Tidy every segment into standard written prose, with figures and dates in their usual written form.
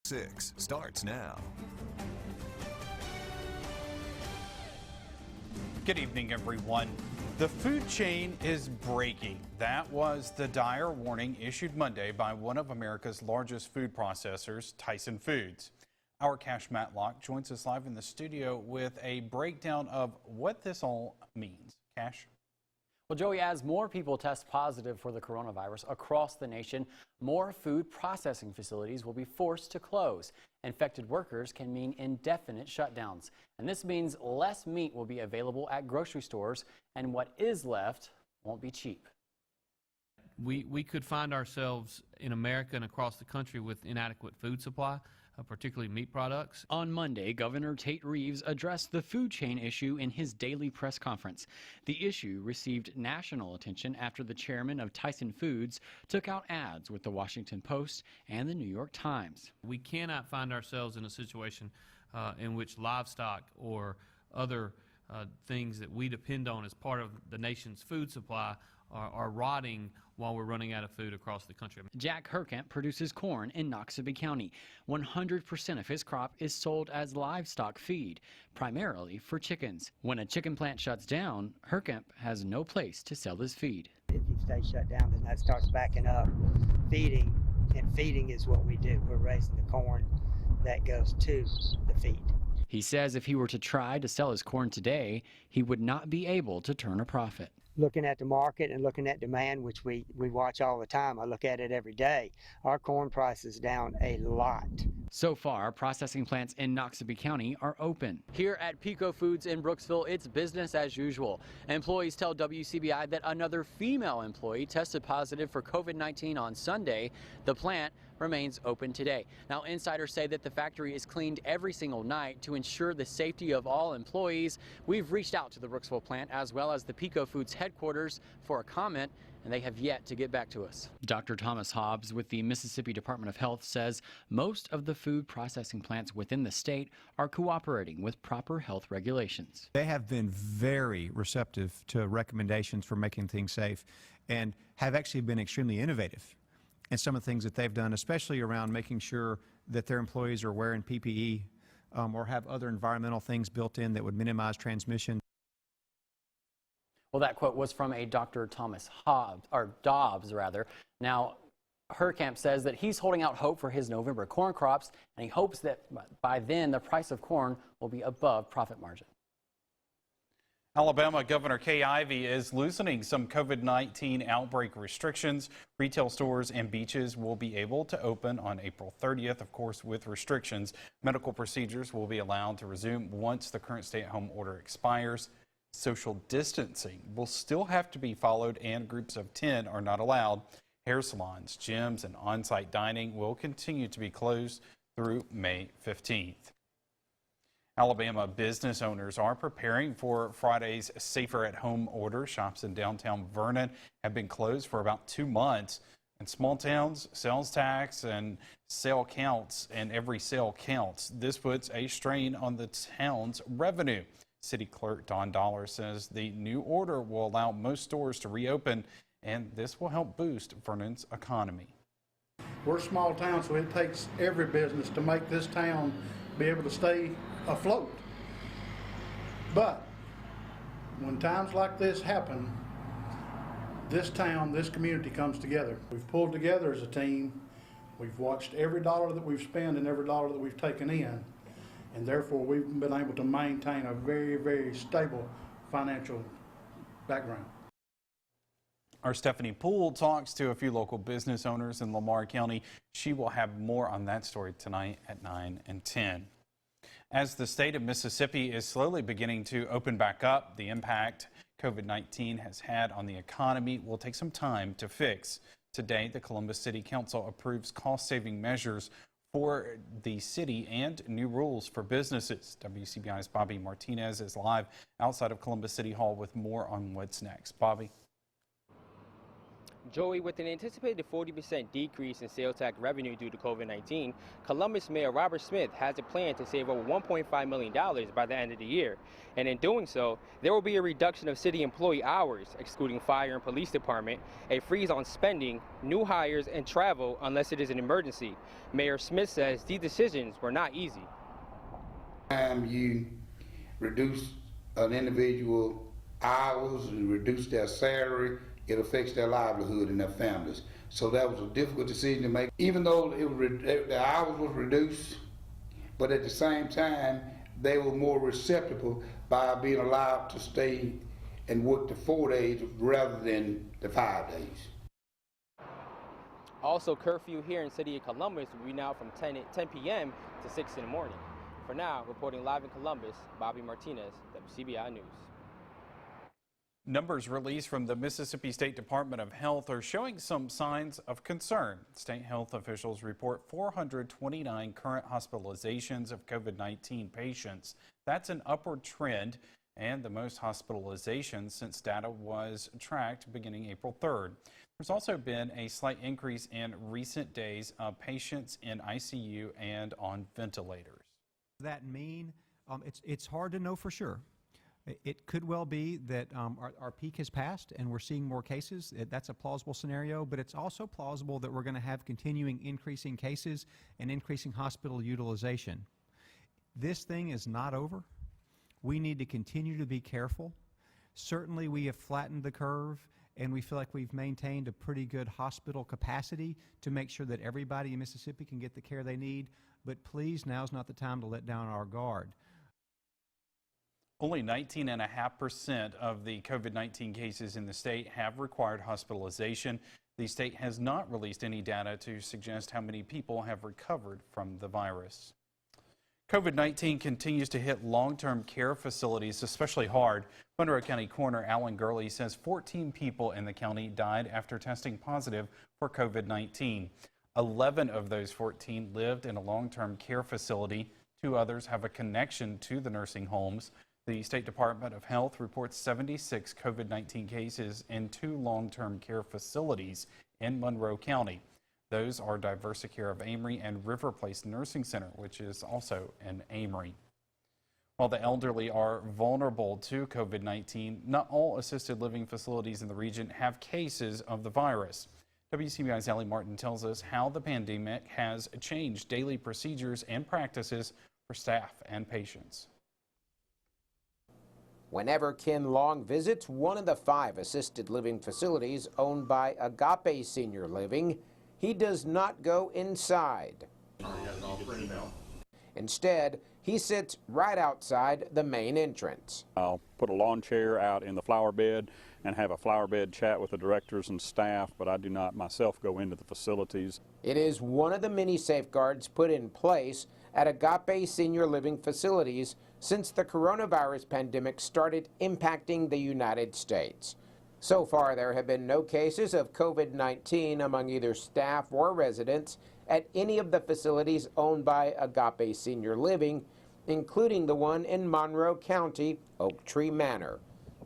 6 starts now. Good evening, everyone. The food chain is breaking. That was the dire warning issued Monday by one of America's largest food processors, Tyson Foods. Our Cash Matlock joins us live in the studio with a breakdown of what this all means. Cash? Well, Joey, as more people test positive for the coronavirus across the nation, more food processing facilities will be forced to close. Infected workers can mean indefinite shutdowns. And this means less meat will be available at grocery stores, and what is left won't be cheap. We could find ourselves in America and across the country with inadequate food supply, particularly meat products. On Monday, Governor Tate Reeves addressed the food chain issue in his daily press conference. The issue received national attention after the chairman of Tyson Foods took out ads with the Washington Post and the New York Times. We cannot find ourselves in a situation in which livestock or other things that we depend on as part of the nation's food supply are rotting while we're running out of food across the country. Jack Herkamp produces corn in Noxubee County. 100% of his crop is sold as livestock feed, primarily for chickens. When a chicken plant shuts down, Herkamp has no place to sell his feed. If you stay shut down, then that starts backing up feeding, and feeding is what we do. We're raising the corn that goes to the feed. He says if he were to try to sell his corn today, he would not be able to turn a profit. Looking at the market and looking at demand, which we watch all the time, I look at it every day, our corn price is down a lot. So far, processing plants in Noxubee County are open. Here at Pico Foods in Brooksville, it's business as usual. Employees tell WCBI that another female employee tested positive for COVID-19 on Sunday. The plant remains open today. Now, insiders say that the factory is cleaned every single night to ensure the safety of all employees. We've reached out to the Brooksville plant as well as the Pico Foods headquarters for a comment, and they have yet to get back to us. Dr. Thomas Hobbs with the Mississippi Department of Health says most of the food processing plants within the state are cooperating with proper health regulations. They have been very receptive to recommendations for making things safe and have actually been extremely innovative in some of the things that they've done, especially around making sure that their employees are wearing PPE or have other environmental things built in that would minimize transmission. Well, that quote was from a Dr. Thomas Hobbs, or Dobbs rather. Now, Herkamp says that he's holding out hope for his November corn crops, and he hopes that by then the price of corn will be above profit margin. Alabama Governor Kay Ivey is loosening some COVID-19 outbreak restrictions. Retail stores and beaches will be able to open on April 30th, of course, with restrictions. Medical procedures will be allowed to resume once the current stay-at-home order expires. Social distancing will still have to be followed, and groups of 10 are not allowed. Hair salons, gyms, and on-site dining will continue to be closed through May 15th. Alabama business owners are preparing for Friday's Safer at Home order. Shops in downtown Vernon have been closed for about 2 months. In small towns, sales tax and sale counts, and every sale counts. This puts a strain on the town's revenue. City Clerk Don Dollar says the new order will allow most stores to reopen, and this will help boost Vernon's economy. We're a small town, so it takes every business to make this town be able to stay afloat. But when times like this happen, this town, this community comes together. We've pulled together as a team. We've watched every dollar that we've spent and every dollar that we've taken in, and therefore we've been able to maintain a very, very stable financial background. Our Stephanie Poole talks to a few local business owners in Lamar County. She will have more on that story tonight at 9 and 10. As the state of Mississippi is slowly beginning to open back up, the impact COVID-19 has had on the economy will take some time to fix. Today, the Columbus City Council approves cost-saving measures for the city and new rules for businesses. WCBI's Bobby Martinez is live outside of Columbus City Hall with more on what's next. Bobby. Joey, with an anticipated 40% decrease in sales tax revenue due to COVID-19, Columbus Mayor Robert Smith has a plan to save over $1.5 million by the end of the year. And in doing so, there will be a reduction of city employee hours, excluding fire and police department, a freeze on spending, new hires, and travel unless it is an emergency. Mayor Smith says these decisions were not easy. You reduce an individual hours and reduce their salary, it affects their livelihood and their families. So that was a difficult decision to make. Even though the hours was reduced, but at the same time, they were more receptive by being allowed to stay and work the 4 days rather than the 5 days. Also, curfew here in the city of Columbus will be now from 10 p.m. to 6 in the morning. For now, reporting live in Columbus, Bobby Martinez, WCBI News. Numbers released from the Mississippi State Department of Health are showing some signs of concern. State health officials report 429 current hospitalizations of COVID-19 patients. That's an upward trend and the most hospitalizations since data was tracked beginning April 3rd. There's also been a slight increase in recent days of patients in ICU and on ventilators. That mean, it's hard to know for sure. It could well be that our peak has passed and we're seeing more cases. That's a plausible scenario, but it's also plausible that we're going to have continuing increasing cases and increasing hospital utilization. This thing is not over. We need to continue to be careful. Certainly we have flattened the curve and we feel like we've maintained a pretty good hospital capacity to make sure that everybody in Mississippi can get the care they need, but please, now's not the time to let down our guard. Only 19.5% of the COVID-19 cases in the state have required hospitalization. The state has not released any data to suggest how many people have recovered from the virus. COVID-19 continues to hit long-term care facilities especially hard. Monroe County Coroner Alan Gurley says 14 people in the county died after testing positive for COVID-19. 11 of those 14 lived in a long-term care facility. 2 others have a connection to the nursing homes. The State Department of Health reports 76 COVID-19 cases in 2 long-term care facilities in Monroe County. Those are Diversicare of Amory and River Place Nursing Center, which is also in Amory. While the elderly are vulnerable to COVID-19, not all assisted living facilities in the region have cases of the virus. WCBI's Ellie Martin tells us how the pandemic has changed daily procedures and practices for staff and patients. Whenever Ken Long visits one of the 5 assisted living facilities owned by Agape Senior Living, he does not go inside. Instead, he sits right outside the main entrance. I'll put a lawn chair out in the flower bed and have a flower bed chat with the directors and staff, but I do not myself go into the facilities. It is one of the many safeguards put in place at Agape Senior Living facilities since the coronavirus pandemic started impacting the United States. So far, there have been no cases of COVID-19 among either staff or residents at any of the facilities owned by Agape Senior Living, including the one in Monroe County, Oak Tree Manor.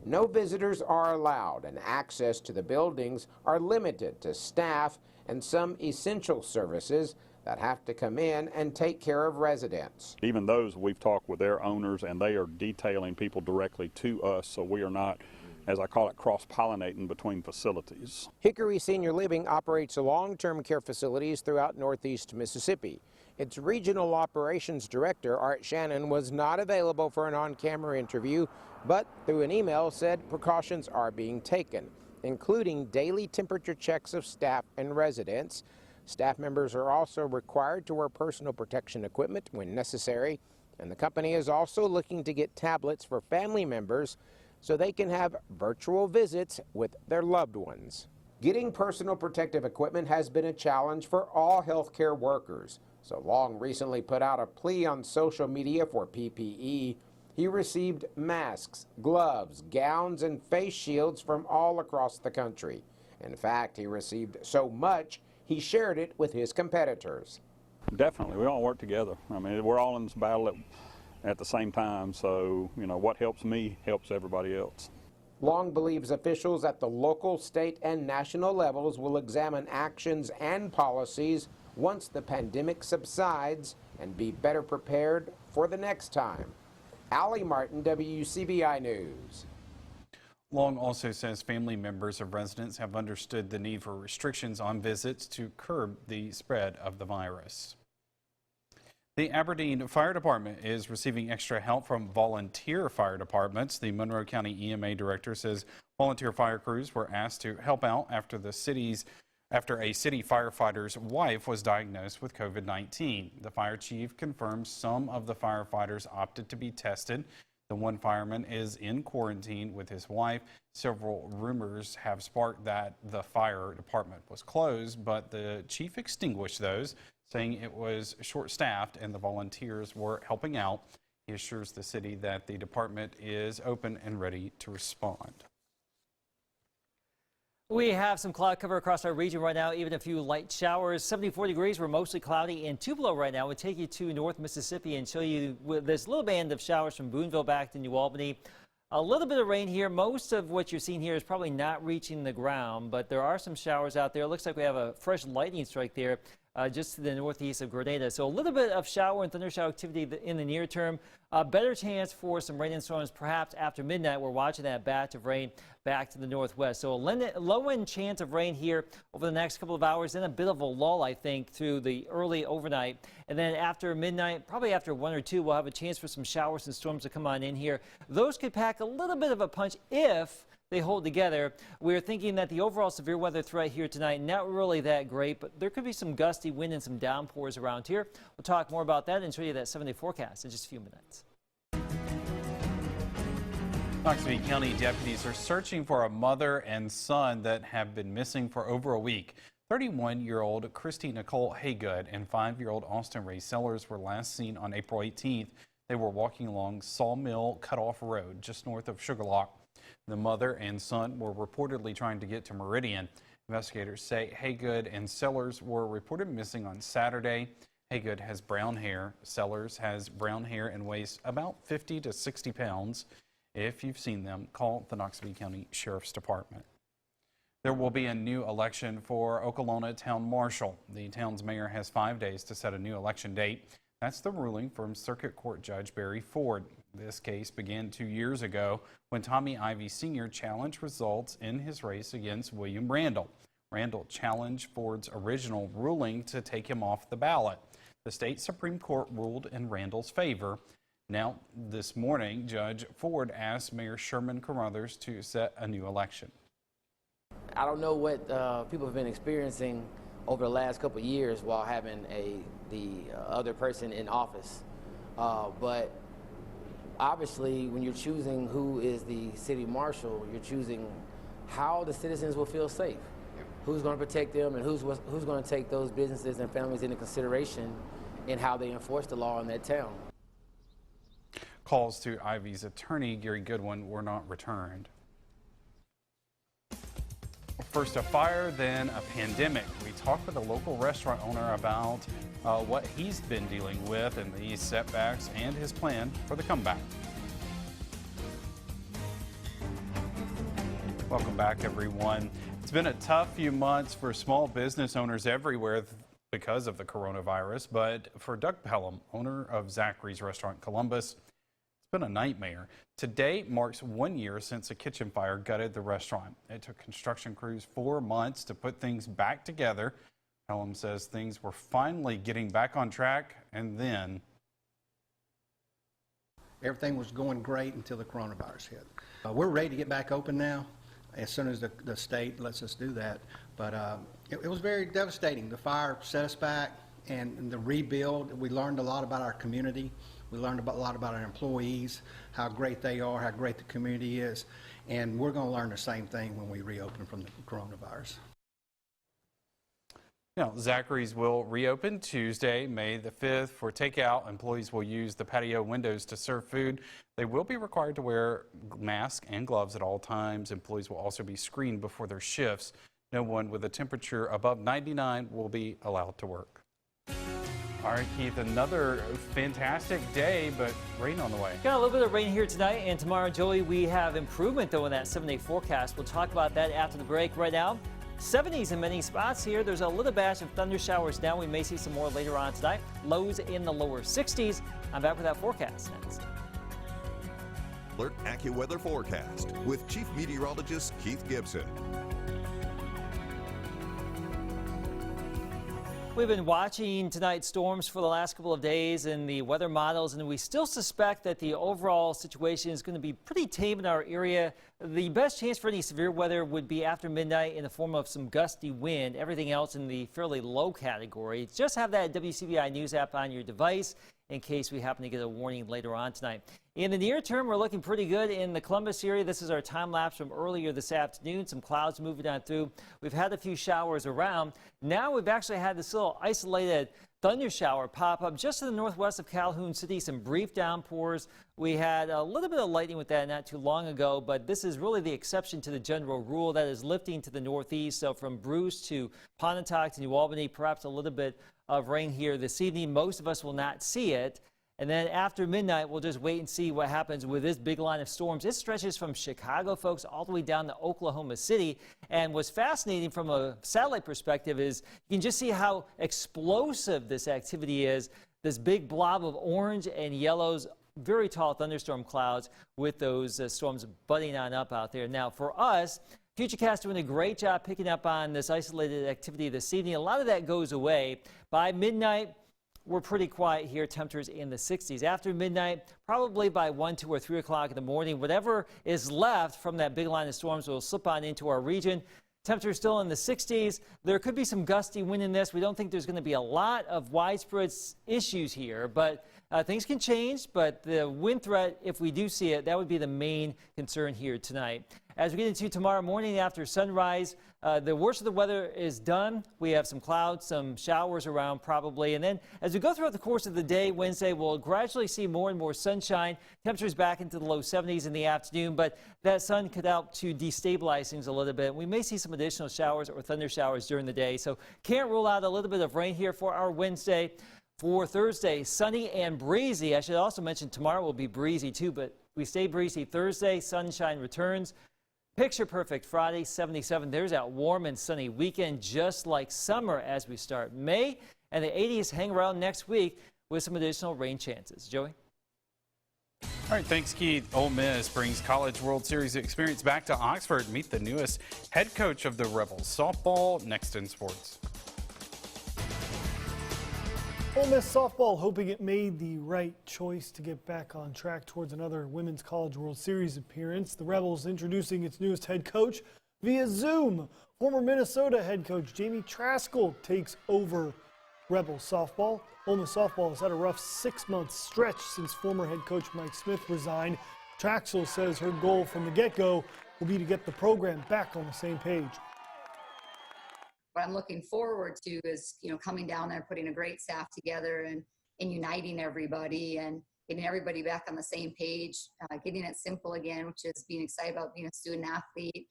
No visitors are allowed, and access to the buildings are limited to staff and some essential services that have to come in and take care of residents. Even those, we've talked with their owners, and they are detailing people directly to us, so we are not, as I call it, cross-pollinating between facilities. Hickory Senior Living operates long-term care facilities throughout northeast Mississippi. Its regional operations director, Art Shannon, was not available for an on-camera interview, but through an email said precautions are being taken, including daily temperature checks of staff and residents. Staff members are also required to wear personal protection equipment when necessary, and the company is also looking to get tablets for family members so they can have virtual visits with their loved ones. Getting personal protective equipment has been a challenge for all healthcare workers. So Long recently put out a plea on social media for PPE. He received masks, gloves, gowns, and face shields from all across the country. In fact, he received so much, he shared it with his competitors. Definitely, we all work together. I mean, we're all in this battle at the same time, so, you know, what helps me helps everybody else. Long believes officials at the local, state, and national levels will examine actions and policies once the pandemic subsides and be better prepared for the next time. Allie Martin, WCBI News. Long also says family members of residents have understood the need for restrictions on visits to curb the spread of the virus. The Aberdeen Fire Department is receiving extra help from volunteer fire departments. The Monroe County EMA director says volunteer fire crews were asked to help out after a city firefighter's wife was diagnosed with COVID-19. The fire chief confirms some of the firefighters opted to be tested. The one fireman is in quarantine with his wife. Several rumors have sparked that the fire department was closed, but the chief extinguished those, saying it was short-staffed and the volunteers were helping out. He assures the city that the department is open and ready to respond. We have some cloud cover across our region right now, even a few light showers. 74 degrees. We're mostly cloudy in Tupelo right now. We'll take you to North Mississippi and show you this little band of showers from Boonville back to New Albany. A little bit of rain here. Most of what you're seeing here is probably not reaching the ground, but there are some showers out there. It looks like we have a fresh lightning strike there just to the northeast of Grenada. So a little bit of shower and thundershower activity in the near term. A better chance for some rain and storms perhaps after midnight. We're watching that batch of rain back to the northwest. So a low-end chance of rain here over the next couple of hours, then a bit of a lull, I think, through the early overnight. And then after midnight, probably after 1 or 2, we'll have a chance for some showers and storms to come on in here. Those could pack a little bit of a punch if they hold together. We're thinking that the overall severe weather threat here tonight, not really that great, but there could be some gusty wind and some downpours around here. We'll talk more about that and show you that 7-day forecast in just a few minutes. Knoxville County deputies are searching for a mother and son that have been missing for over a week. 31-year-old Christy Nicole Haygood and 5-year-old Austin Ray Sellers were last seen on April 18th. They were walking along Sawmill Cutoff Road just north of Sugarlock. The mother and son were reportedly trying to get to Meridian. Investigators say Haygood and Sellers were reported missing on Saturday. Haygood has brown hair. Sellers has brown hair and weighs about 50 to 60 pounds. If you've seen them, call the Knoxville County Sheriff's Department. There will be a new election for Okolona Town Marshal. The town's mayor has 5 days to set a new election date. That's the ruling from Circuit Court Judge Barry Ford. This case began 2 years ago when Tommy Ivy Sr. challenged results in his race against William Randall. Randall challenged Ford's original ruling to take him off the ballot. The state Supreme Court ruled in Randall's favor. Now, this morning, Judge Ford asked Mayor Sherman Carruthers to set a new election. I don't know what people have been experiencing over the last couple of years while having the other person in office, but obviously when you're choosing who is the city marshal, you're choosing how the citizens will feel safe, who's going to protect them, and who's going to take those businesses and families into consideration in how they enforce the law in that town. Calls to Ivy's attorney, Gary Goodwin, were not returned. First a fire, then a pandemic. We talked with a local restaurant owner about what he's been dealing with and these setbacks and his plan for the comeback. Welcome back, everyone. It's been a tough few months for small business owners everywhere because of the coronavirus, but for Doug Pelham, owner of Zachary's Restaurant Columbus, been a nightmare. Today marks 1 year since a kitchen fire gutted the restaurant. It took construction crews 4 months to put things back together. Pelham says things were finally getting back on track, and then everything was going great until the coronavirus hit. We're ready to get back open now as soon as the state lets us do that. But it was very devastating. The fire set us back, and the rebuild, we learned a lot about our community. We learned a lot about our employees, how great they are, how great the community is, and we're going to learn the same thing when we reopen from the coronavirus. Now, Zachary's will reopen Tuesday, May the 5th. For takeout, employees will use the patio windows to serve food. They will be required to wear masks and gloves at all times. Employees will also be screened before their shifts. No one with a temperature above 99 will be allowed to work. All right, Keith, another fantastic day, but rain on the way. Got a little bit of rain here tonight and tomorrow, Joey. We have improvement, though, in that 7-day forecast. We'll talk about that after the break. Right now, 70s in many spots here. There's a little batch of thunder showers now. We may see some more later on tonight. Lows in the lower 60s. I'm back with that forecast next. Alert AccuWeather forecast with Chief Meteorologist Keith Gibson. We've been watching tonight's storms for the last couple of days in the weather models, and we still suspect that the overall situation is going to be pretty tame in our area. The best chance for any severe weather would be after midnight in the form of some gusty wind. Everything else in the fairly low category. Just have that WCBI News app on your device in case we happen to get a warning later on tonight. In the near term, we're looking pretty good in the Columbus area. This is our time lapse from earlier this afternoon. Some clouds moving on through. We've had a few showers around. Now we've actually had this little isolated thunder shower pop up just to the northwest of Calhoun City. Some brief downpours. We had a little bit of lightning with that not too long ago, but this is really the exception to the general rule that is lifting to the northeast. So from Bruce to Pontotoc to New Albany, perhaps a little bit of rain here this evening. Most of us will not see it. And then after midnight, we'll just wait and see what happens with this big line of storms. It stretches from Chicago, folks, all the way down to Oklahoma City. And what's fascinating from a satellite perspective is you can just see how explosive this activity is. This big blob of orange and yellows, very tall thunderstorm clouds with those storms butting on up out there. Now, for us, Futurecast doing a great job picking up on this isolated activity this evening. A lot of that goes away. By midnight, we're pretty quiet here, temperatures in the 60s. After midnight, probably by 1, 2, or 3 o'clock in the morning, whatever is left from that big line of storms will slip on into our region. Temperatures still in the 60s. There could be some gusty wind in this. We don't think there's going to be a lot of widespread issues here, but things can change. But the wind threat, if we do see it, that would be the main concern here tonight. As we get into tomorrow morning after sunrise, the worst of the weather is done. We have some clouds, some showers around probably. And then as we go throughout the course of the day, Wednesday, we'll gradually see more and more sunshine. Temperatures back into the low 70s in the afternoon, but that sun could help to destabilize things a little bit. We may see some additional showers or thunder showers during the day. So can't rule out a little bit of rain here for our Wednesday. For Thursday, sunny and breezy. I should also mention tomorrow will be breezy too, but we stay breezy Thursday. Sunshine returns. Picture perfect Friday, 77. There's that warm and sunny weekend, just like summer as we start May. And the 80s hang around next week with some additional rain chances. Joey? All right, thanks, Keith. Ole Miss brings College World Series experience back to Oxford. Meet the newest head coach of the Rebels softball next in sports. Ole Miss softball hoping it made the right choice to get back on track towards another Women's College World Series appearance. The Rebels introducing its newest head coach via Zoom. Former Minnesota head coach Jamie Traschel takes over Rebels softball. Ole Miss softball has had a rough 6-month stretch since former head coach Mike Smith resigned. Traschel says her goal from the get-go will be to get the program back on the same page. What I'm looking forward to is, coming down there, putting a great staff together and uniting everybody and getting everybody back on the same page, getting it simple again, which is being excited about being a student athlete,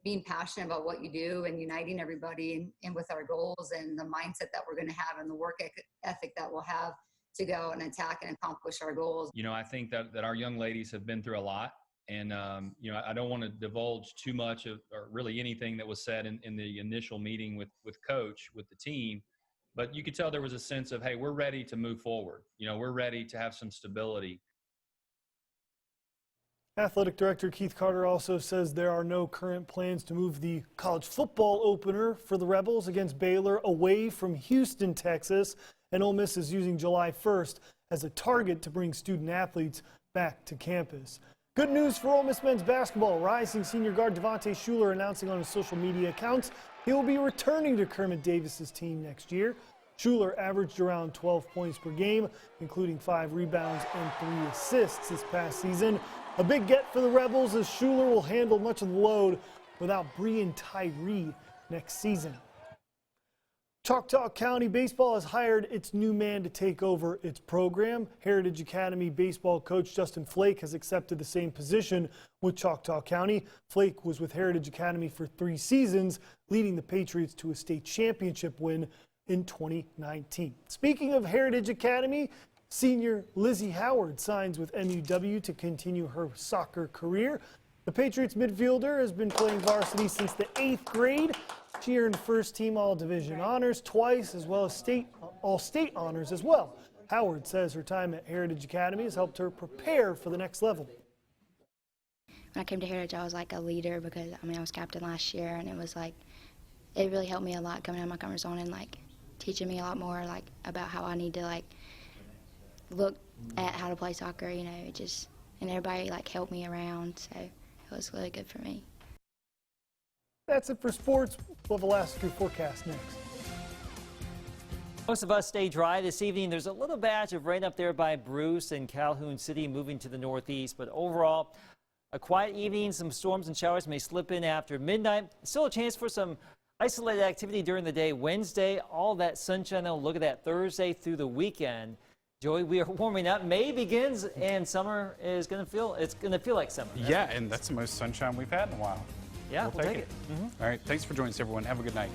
being passionate about what you do and uniting everybody and with our goals and the mindset that we're going to have and the work ethic that we'll have to go and attack and accomplish our goals. I think that our young ladies have been through a lot. And, I don't want to divulge too much of, or really anything that was said in the initial meeting with Coach, with the team. But you could tell there was a sense of, hey, we're ready to move forward. We're ready to have some stability. Athletic Director Keith Carter also says there are no current plans to move the college football opener for the Rebels against Baylor away from Houston, Texas. And Ole Miss is using July 1st as a target to bring student athletes back to campus. Good news for Ole Miss men's basketball. Rising senior guard Devontae Shuler announcing on his social media accounts he will be returning to Kermit Davis's team next year. Shuler averaged around 12 points per game, including 5 rebounds and 3 assists this past season. A big get for the Rebels as Shuler will handle much of the load without Breein Tyree next season. Choctaw County Baseball has hired its new man to take over its program. Heritage Academy baseball coach Justin Flake has accepted the same position with Choctaw County. Flake was with Heritage Academy for 3 seasons, leading the Patriots to a state championship win in 2019. Speaking of Heritage Academy, senior Lizzie Howard signs with MUW to continue her soccer career. The Patriots midfielder has been playing varsity since the 8th grade. She earned first team All-Division honors twice, as well as All-State honors as well. Howard says her time at Heritage Academy has helped her prepare for the next level. When I came to Heritage, I was like a leader because, I was captain last year, and it was like, it really helped me a lot coming out of my comfort zone and like teaching me a lot more like about how I need to like look at how to play soccer, and everybody like helped me around, so it was really good for me. That's it for sports. We'll have a last year forecast next. Most of us stay dry this evening. There's a little batch of rain up there by Bruce and Calhoun City moving to the northeast, but overall, a quiet evening. Some storms and showers may slip in after midnight. Still a chance for some isolated activity during the day Wednesday. All that sunshine, though. Look at that Thursday through the weekend. Joey, we are warming up. May begins, and summer is going to feel like summer. Yeah, and that's the most sunshine we've had in a while. Yeah, we'll take it. All right, thanks for joining us, everyone. Have a good night.